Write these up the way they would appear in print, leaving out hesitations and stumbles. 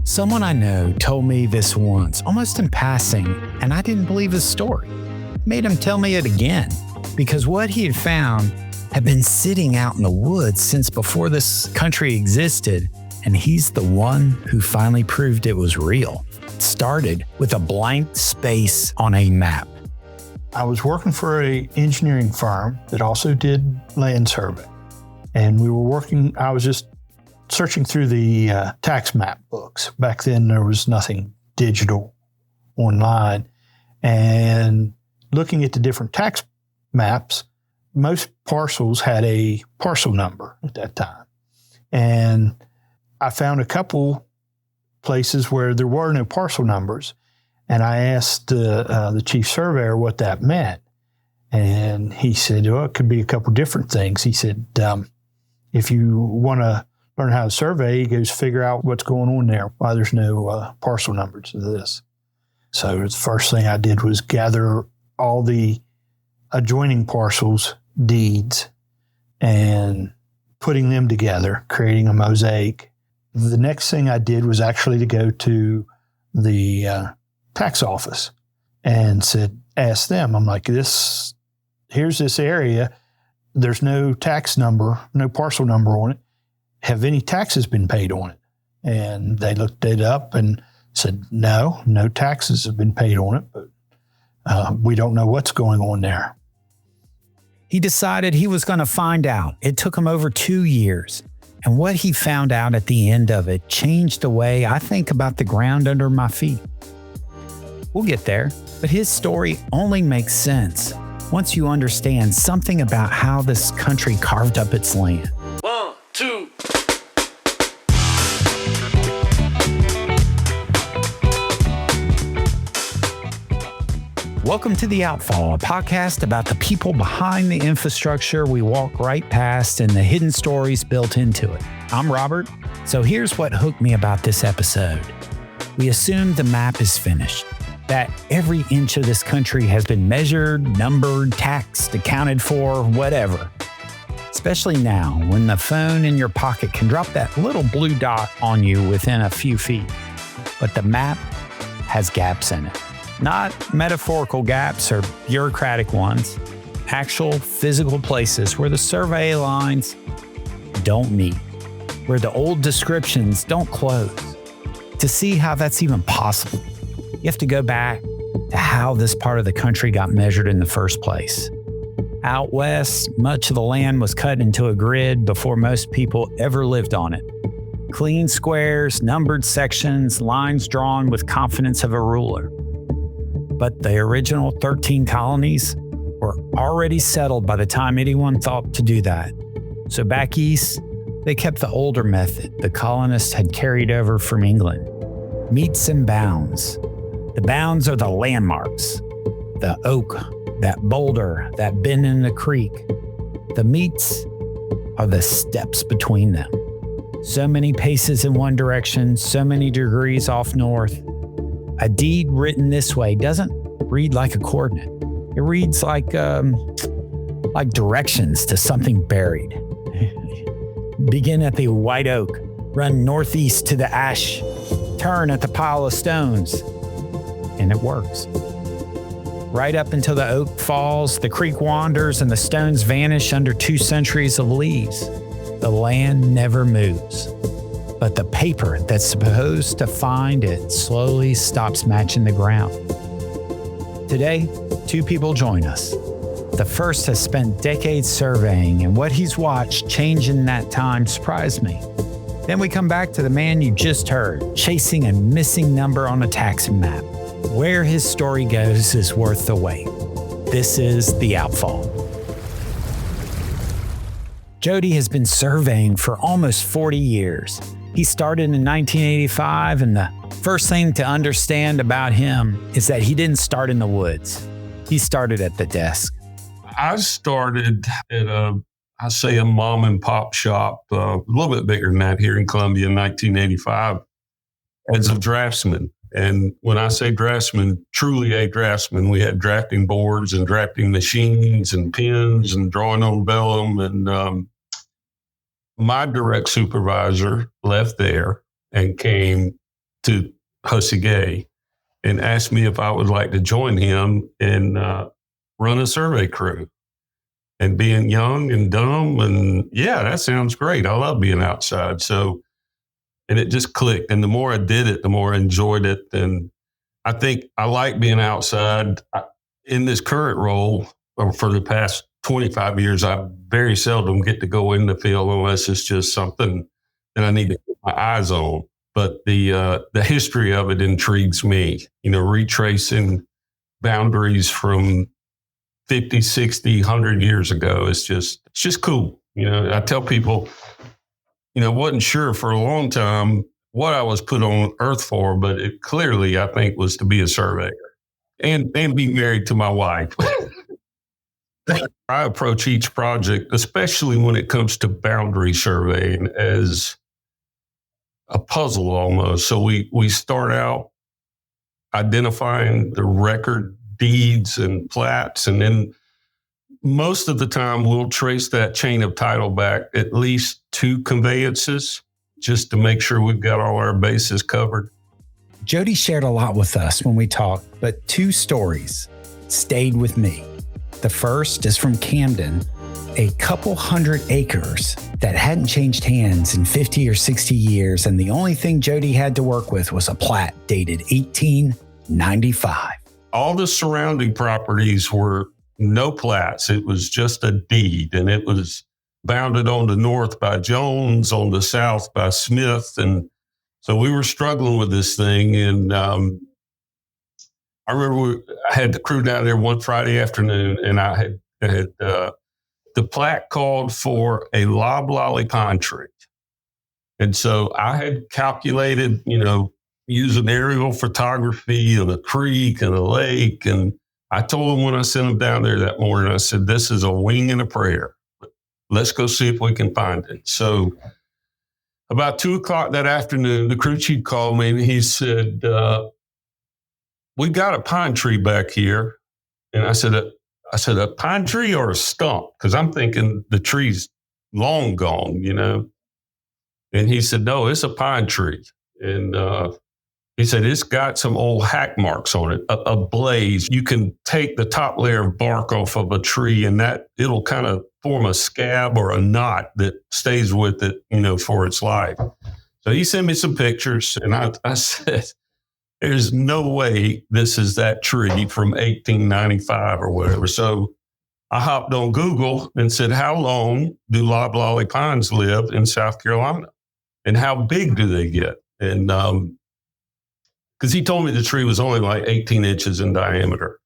Someone I know told me this once, almost in passing, and I didn't believe his story. Made him tell me it again, because what he had found had been sitting out in the woods since before this country existed, and he's the one who finally proved it was real. It started with a blank space on a map. I was working for an engineering firm that also did land survey, and I was just searching through the tax map books. Back then, there was nothing digital online. And looking at the different tax maps, most parcels had a parcel number at that time. And I found a couple places where there were no parcel numbers. And I asked the chief surveyor what that meant. And he said, well, it could be a couple different things. He said, if you want to learn how to survey, he goes, figure out what's going on there, why there's no parcel numbers to this. So the first thing I did was gather all the adjoining parcels, deeds, and putting them together, creating a mosaic. The next thing I did was actually to go to the tax office and ask them, I'm like, here's this area. There's no tax number, no parcel number on it. Have any taxes been paid on it? And they looked it up and said, no taxes have been paid on it, but we don't know what's going on there. He decided he was going to find out. It took him over 2 years. And what he found out at the end of it changed the way I think about the ground under my feet. We'll get there, but his story only makes sense once you understand something about how this country carved up its land. 1, 2. Welcome to The Outfall, a podcast about the people behind the infrastructure we walk right past and the hidden stories built into it. I'm Robert, so here's what hooked me about this episode. We assume the map is finished, that every inch of this country has been measured, numbered, taxed, accounted for, whatever. Especially now, when the phone in your pocket can drop that little blue dot on you within a few feet. But the map has gaps in it. Not metaphorical gaps or bureaucratic ones. Actual physical places where the survey lines don't meet. Where the old descriptions don't close. To see how that's even possible, you have to go back to how this part of the country got measured in the first place. Out west, much of the land was cut into a grid before most people ever lived on it. Clean squares, numbered sections, lines drawn with confidence of a ruler. But the original 13 colonies were already settled by the time anyone thought to do that. So back east, they kept the older method the colonists had carried over from England. Meets and bounds. The bounds are the landmarks. The oak, that boulder, that bend in the creek. The meets are the steps between them. So many paces in one direction, so many degrees off north. A deed written this way doesn't read like a coordinate. It reads like directions to something buried. Begin at the white oak, run northeast to the ash, turn at the pile of stones, and it works. Right up until the oak falls, the creek wanders, and the stones vanish under 2 centuries of leaves. The land never moves. But the paper that's supposed to find it slowly stops matching the ground. Today, 2 people join us. The first has spent decades surveying, and what he's watched change in that time surprised me. Then we come back to the man you just heard, chasing a missing number on a tax map. Where his story goes is worth the wait. This is The Outfall. Jody has been surveying for almost 40 years. He started in 1985, and the first thing to understand about him is that he didn't start in the woods. He started at the desk. I started at a mom and pop shop, a little bit bigger than that here in Columbia in 1985 as a draftsman. And when I say draftsman, truly a draftsman, we had drafting boards and drafting machines and pens and drawing on vellum. And my direct supervisor left there and came to Hussey Gay and asked me if I would like to join him and run a survey crew. And being young and dumb, and yeah, that sounds great. I love being outside. So, and it just clicked. And the more I did it, the more I enjoyed it. And I think I like being outside. In this current role, or for the past 25 years, I very seldom get to go in the field unless it's just something that I need to put my eyes on. But the history of it intrigues me, retracing boundaries from 50, 60, 100 years ago. It's just cool. I tell people, wasn't sure for a long time what I was put on earth for, but it clearly, I think, was to be a surveyor and be married to my wife. I approach each project, especially when it comes to boundary surveying, as a puzzle almost. So we start out identifying the record deeds and plats, and then most of the time we'll trace that chain of title back at least 2 conveyances just to make sure we've got all our bases covered. Jody shared a lot with us when we talked, but 2 stories stayed with me. The first is from Camden, a couple 100 acres that hadn't changed hands in 50 or 60 years, and the only thing Jody had to work with was a plat dated 1895. All the surrounding properties were no plats. It was just a deed, and it was bounded on the north by Jones, on the south by Smith. And so we were struggling with this thing. And I remember I had the crew down there one Friday afternoon, and I had the plat called for a loblolly pine tree. And so I had calculated, using aerial photography of a creek and a lake. And I told them when I sent them down there that morning, I said, this is a wing and a prayer. Let's go see if we can find it. So about 2:00 that afternoon, the crew chief called me and he said, we got a pine tree back here. And I said, a pine tree or a stump? Because I'm thinking the tree's long gone, And he said, no, it's a pine tree. And he said, it's got some old hack marks on it, a blaze. You can take the top layer of bark off of a tree and that it'll kind of form a scab or a knot that stays with it, for its life. So he sent me some pictures and I said, there's no way this is that tree from 1895 or whatever. So I hopped on Google and said, how long do loblolly pines live in South Carolina? And how big do they get? And because he told me the tree was only like 18 inches in diameter.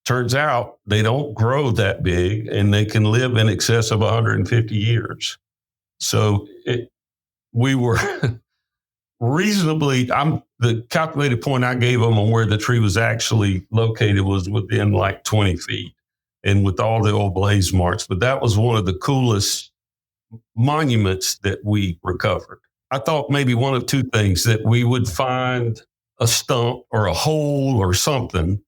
Turns out they don't grow that big and they can live in excess of 150 years. So we were reasonably, the calculated point I gave them on where the tree was actually located was within like 20 feet and with all the old blaze marks. But that was one of the coolest monuments that we recovered. I thought maybe one of 2 things, that we would find a stump or a hole or something,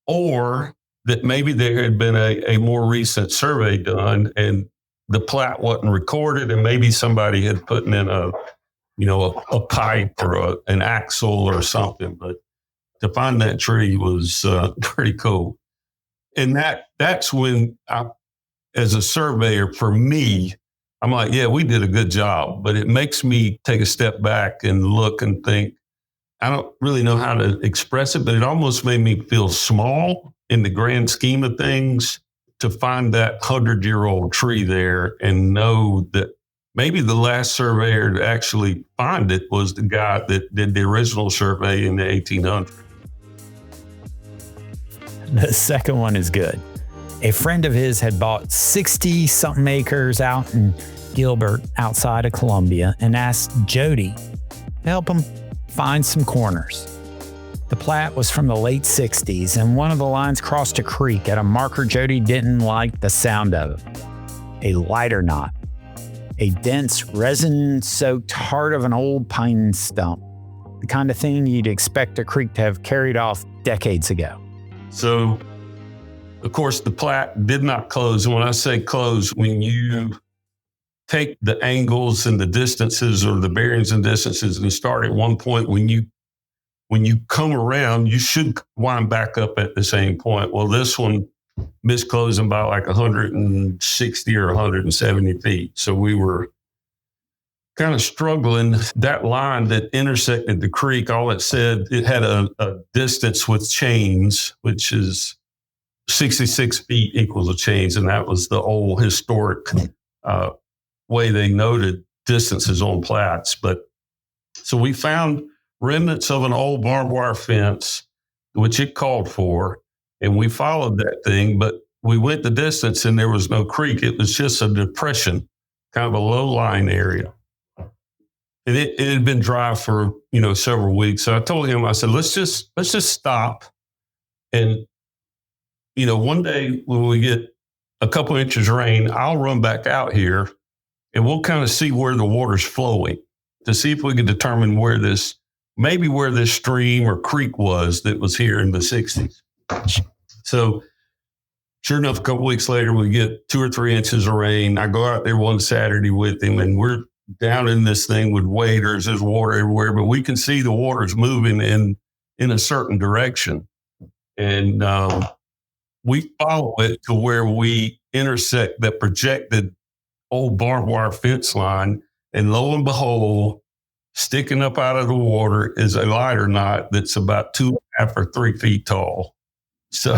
or that maybe there had been a more recent survey done and the plat wasn't recorded and maybe somebody had put in a pipe or an axle or something. But to find that tree was pretty cool. And that's when as a surveyor, for me, I'm like, yeah, we did a good job, but it makes me take a step back and look and think, I don't really know how to express it, but it almost made me feel small in the grand scheme of things to find that 100-year-old tree there and know that maybe the last surveyor to actually find it was the guy that did the original survey in the 1800s. The second one is good. A friend of his had bought 60-something acres out in Gilbert outside of Columbia and asked Jody to help him find some corners. The plat was from the late 60s and one of the lines crossed a creek at a marker Jody didn't like the sound of. A lighter knot. A dense, resin-soaked heart of an old pine stump. The kind of thing you'd expect a creek to have carried off decades ago. So, of course, the plat did not close. And when I say close, when you take the angles and the distances or the bearings and distances and start at one point. When you come around, you should wind back up at the same point. Well, this one missed closing by like 160 or 170 feet. So we were kind of struggling. That line that intersected the creek, all it said, it had a distance with chains, which is 66 feet equals a chains. And that was the old historic way they noted distances on plats. But so we found remnants of an old barbed wire fence, which it called for, and we followed that thing, but we went the distance and there was no creek. It was just a depression, kind of a low-lying area. And it had been dry for, several weeks. So I told him, I said, let's just stop. And, one day when we get a couple inches of rain, I'll run back out here and we'll kind of see where the water's flowing to see if we can determine where this stream or creek was that was here in the 60s. So sure enough, a couple weeks later, we get 2 or 3 inches of rain. I go out there one Saturday with him and we're down in this thing with waders. There's water everywhere, but we can see the water's moving in a certain direction. And we follow it to where we intersect that projected old barbed wire fence line. And lo and behold, sticking up out of the water is a lighter knot that's about 2.5 or 3 feet tall. So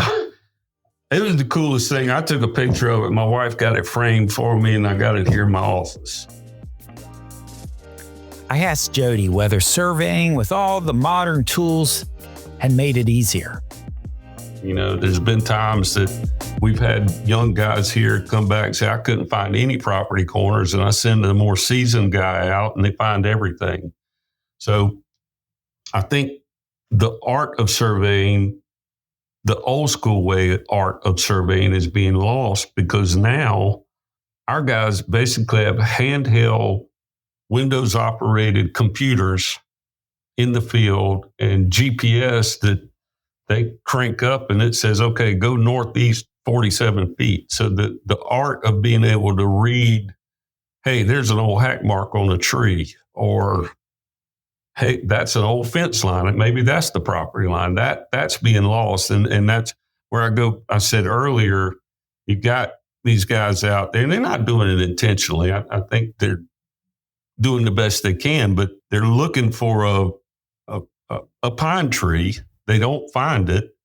it was the coolest thing. I took a picture of it. My wife got it framed for me and I got it here in my office. I asked Jody whether surveying with all the modern tools had made it easier. There's been times that we've had young guys here come back and say, I couldn't find any property corners, and I send a more seasoned guy out and they find everything. So I think the art of surveying, the old school art of surveying is being lost because now our guys basically have handheld Windows operated computers in the field and GPS that they crank up and it says, okay, go northeast 47 feet. So the art of being able to read, hey, there's an old hack mark on a tree, or hey, that's an old fence line, and maybe that's the property line. That's being lost. And that's where I said earlier, you got these guys out there and they're not doing it intentionally. I think they're doing the best they can, but they're looking for a pine tree. They don't find it.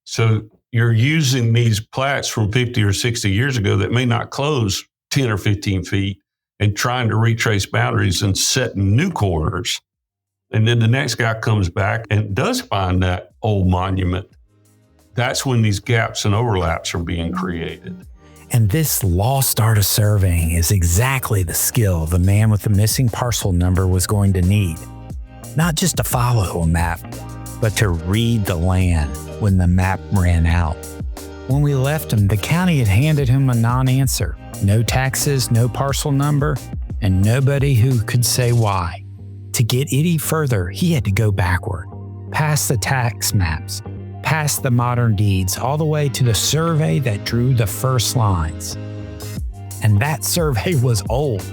So you're using these plats from 50 or 60 years ago that may not close 10 or 15 feet and trying to retrace boundaries and setting new corners. And then the next guy comes back and does find that old monument. That's when these gaps and overlaps are being created. And this lost art of surveying is exactly the skill the man with the missing parcel number was going to need. Not just to follow a map, but to read the land when the map ran out. When we left him, the county had handed him a non-answer. No taxes, no parcel number, and nobody who could say why. To get any further, he had to go backward, past the tax maps, past the modern deeds, all the way to the survey that drew the first lines. And that survey was old.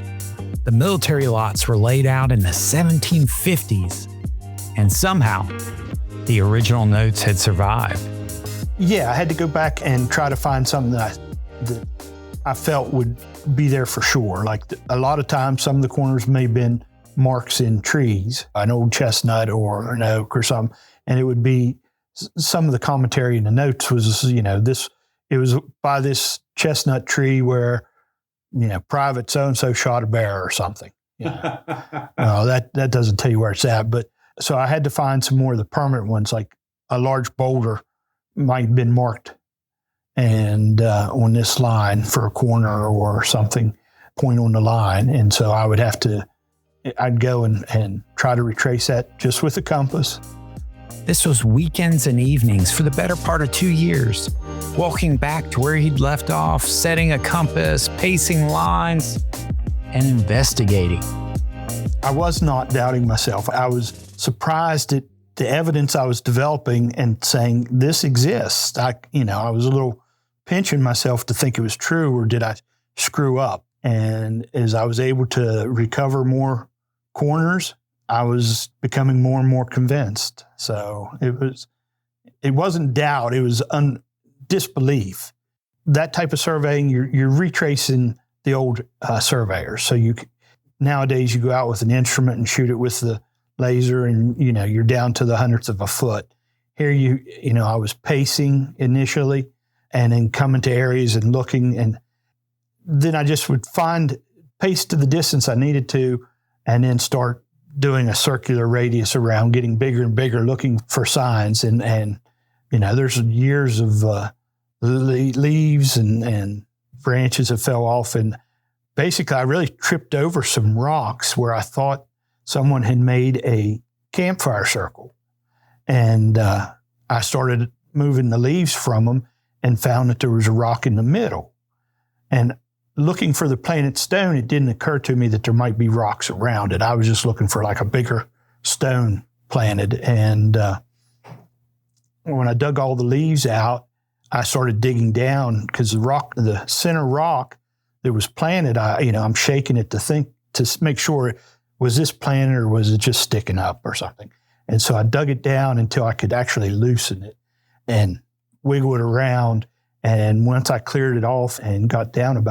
The military lots were laid out in the 1750s, and somehow the original notes had survived. Yeah, I had to go back and try to find something that I felt would be there for sure. Like a lot of times, some of the corners may have been marks in trees, an old chestnut or an oak or something, and it would be some of the commentary in the notes was, it was by this chestnut tree where, Private so-and-so shot a bear or something. That doesn't tell you where it's at. But so I had to find some more of the permanent ones, like a large boulder might have been marked and on this line for a corner or something, point on the line. And so I'd go and try to retrace that just with a compass. This was weekends and evenings for the better part of 2 years, walking back to where he'd left off, setting a compass, pacing lines, and investigating. I was not doubting myself. I was surprised at the evidence I was developing and saying, this exists. I was a little pinching myself to think it was true, or did I screw up? And as I was able to recover more corners, I was becoming more and more convinced. So it wasn't doubt, it was disbelief. That type of surveying, you're retracing the old surveyors. So nowadays you go out with an instrument and shoot it with the laser, and you're down to the hundredths of a foot. Here I was pacing initially, and then coming to areas and looking, and then I just would pace to the distance I needed to, and then start doing a circular radius around, getting bigger and bigger, looking for signs. And there's years of leaves and branches that fell off. And basically, I really tripped over some rocks where I thought someone had made a campfire circle. And I started moving the leaves from them and found that there was a rock in the middle. And looking for the planted stone, it didn't occur to me that there might be rocks around it. I was just looking for like a bigger stone planted. And when I dug all the leaves out, I started digging down, because the center rock that was planted, I'm shaking it to make sure, was this planted or was it just sticking up or something? And so I dug it down until I could actually loosen it and wiggle it around. And once I cleared it off and got down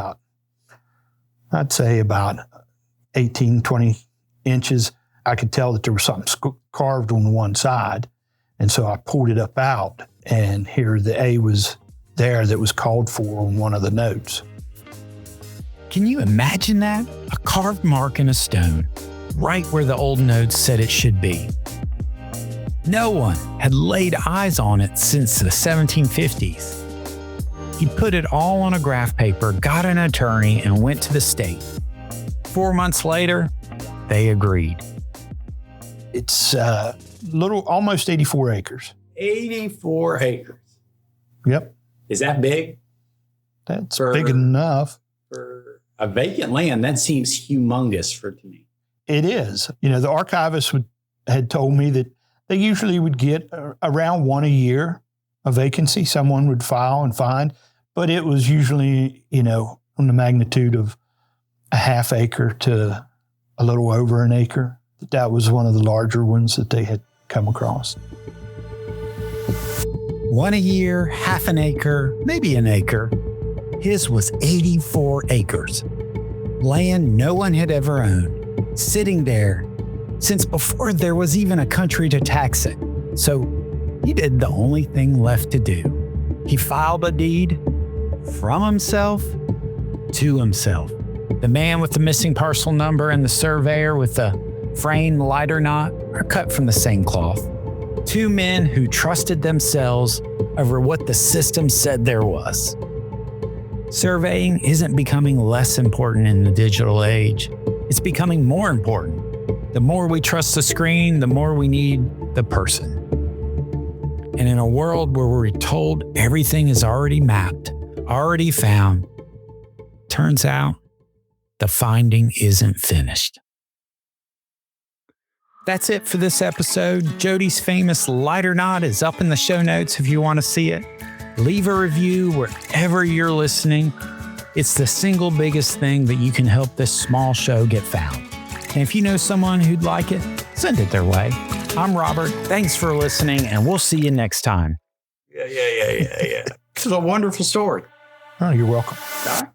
I'd say about 18, 20 inches, I could tell that there was something carved on one side. And so I pulled it up out, and here the A was there that was called for on one of the notes. Can you imagine that? A carved mark in a stone, right where the old notes said it should be. No one had laid eyes on it since the 1750s. He put it all on a graph paper, got an attorney, and went to the state. 4 months later, they agreed. It's almost 84 acres. 84 acres. Yep. Is that big? That's big enough. For a vacant land, that seems humongous to me. It is. The archivist had told me that they usually would get around one a year, a vacancy someone would file and find. But it was usually, on the magnitude of a half acre to a little over an acre. That was one of the larger ones that they had come across. One a year, half an acre, maybe an acre. His was 84 acres. Land no one had ever owned, sitting there since before there was even a country to tax it. So he did the only thing left to do. He filed a deed from himself to himself. The man with the missing parcel number and the surveyor with the framed lighter knot are cut from the same cloth. Two men who trusted themselves over what the system said there was. Surveying isn't becoming less important in the digital age. It's becoming more important. The more we trust the screen, the more we need the person. And in a world where we're told everything is already mapped, already found, turns out the finding isn't finished. That's it for this episode. Jody's famous lighter knot is up in the show notes if you want to see it. Leave a review wherever you're listening. It's the single biggest thing that you can help this small show get found. And if you know someone who'd like it, send it their way. I'm Robert. Thanks for listening, and we'll see you next time. Yeah. This is a wonderful story. Oh, you're welcome. All right.